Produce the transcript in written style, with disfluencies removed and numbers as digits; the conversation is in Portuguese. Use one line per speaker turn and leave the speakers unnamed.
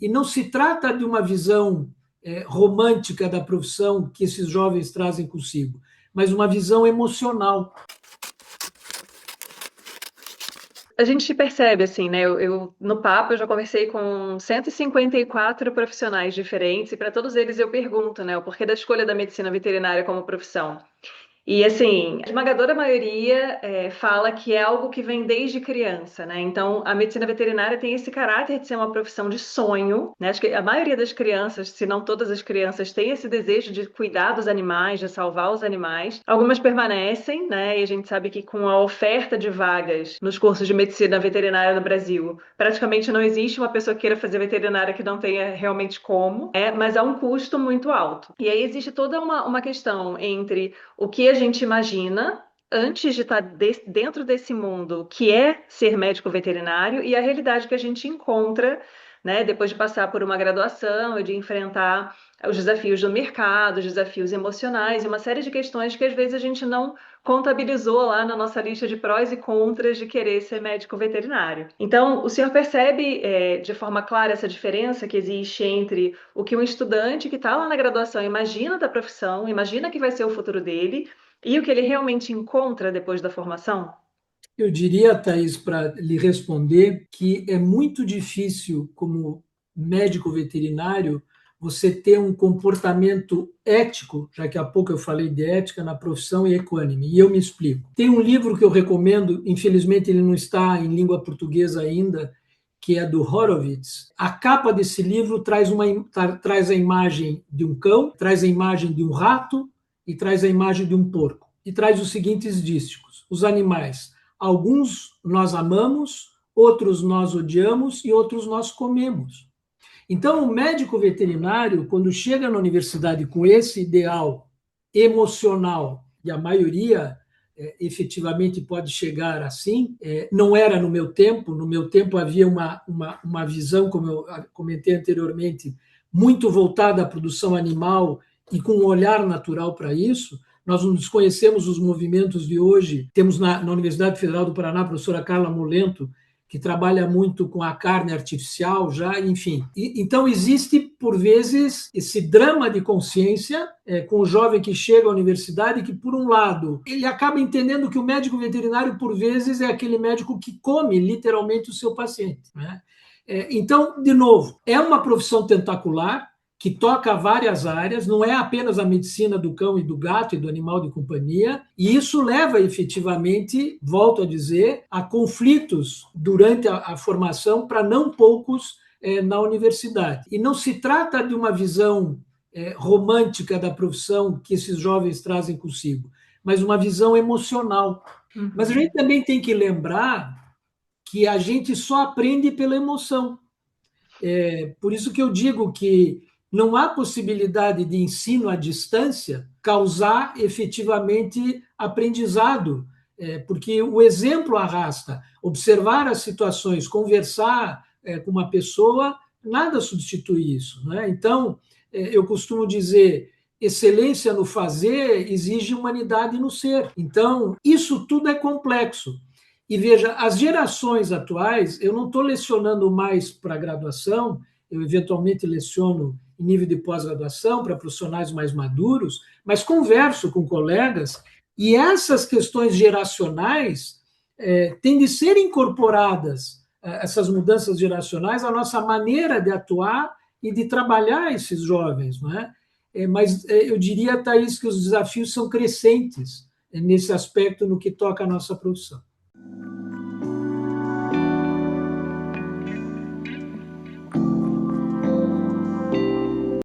E não se trata de uma visão romântica da profissão que esses jovens trazem consigo, mas uma visão emocional.
A gente percebe, assim, né? No papo eu já conversei com 154 profissionais diferentes e para todos eles eu pergunto, né, o porquê da escolha da medicina veterinária como profissão. E assim, a esmagadora maioria fala que é algo que vem desde criança, né? Então, a medicina veterinária tem esse caráter de ser uma profissão de sonho, né? Acho que a maioria das crianças, se não todas as crianças, tem esse desejo de cuidar dos animais, de salvar os animais. Algumas permanecem, né? E a gente sabe que com a oferta de vagas nos cursos de medicina veterinária no Brasil, praticamente não existe uma pessoa que queira fazer veterinária que não tenha realmente como, mas há um custo muito alto. E aí existe toda uma questão entre o que a gente imagina antes de estar dentro desse mundo que é ser médico veterinário e a realidade que a gente encontra, né, depois de passar por uma graduação e de enfrentar os desafios do mercado, os desafios emocionais e uma série de questões que às vezes a gente não contabilizou lá na nossa lista de prós e contras de querer ser médico veterinário. Então, o senhor percebe de forma clara essa diferença que existe entre o que um estudante que está lá na graduação imagina da profissão, imagina que vai ser o futuro dele, e o que ele realmente encontra depois da formação?
Eu diria, Thaís, para lhe responder, que é muito difícil, como médico veterinário, você ter um comportamento ético, já que há pouco eu falei de ética na profissão e equânime, e eu me explico. Tem um livro que eu recomendo, infelizmente ele não está em língua portuguesa ainda, que é do Horowitz. A capa desse livro traz a imagem de um cão, traz a imagem de um rato e traz a imagem de um porco. E traz os seguintes dísticos: os animais, alguns nós amamos, outros nós odiamos e outros nós comemos. Então, o médico veterinário, quando chega na universidade com esse ideal emocional, e a maioria efetivamente pode chegar assim, não era no meu tempo havia uma visão, como eu comentei anteriormente, muito voltada à produção animal e com um olhar natural para isso. Nós não desconhecemos os movimentos de hoje. Temos na Universidade Federal do Paraná a professora Carla Molento, que trabalha muito com a carne artificial já, enfim. Então, existe, por vezes, esse drama de consciência com o jovem que chega à universidade, que, por um lado, ele acaba entendendo que o médico veterinário, por vezes, é aquele médico que come, literalmente, o seu paciente, né? Então, de novo, é uma profissão tentacular, que toca várias áreas, não é apenas a medicina do cão e do gato e do animal de companhia, e isso leva efetivamente, volto a dizer, a conflitos durante a formação para não poucos na universidade. E não se trata de uma visão romântica da profissão que esses jovens trazem consigo, mas uma visão emocional.
Uhum.
Mas a gente também tem que lembrar que a gente só aprende pela emoção. Por isso que eu digo que não há possibilidade de ensino à distância causar efetivamente aprendizado, porque o exemplo arrasta. Observar as situações, conversar com uma pessoa, nada substitui isso, né? Então, eu costumo dizer, excelência no fazer exige humanidade no ser. Então, isso tudo é complexo. E veja, as gerações atuais, eu não estou lecionando mais para graduação, eu eventualmente leciono em nível de pós-graduação para profissionais mais maduros, mas converso com colegas e essas questões geracionais têm de ser incorporadas, essas mudanças geracionais, à nossa maneira de atuar e de trabalhar esses jovens, não é? Mas eu diria, Thaís, que os desafios são crescentes nesse aspecto no que toca à nossa profissão.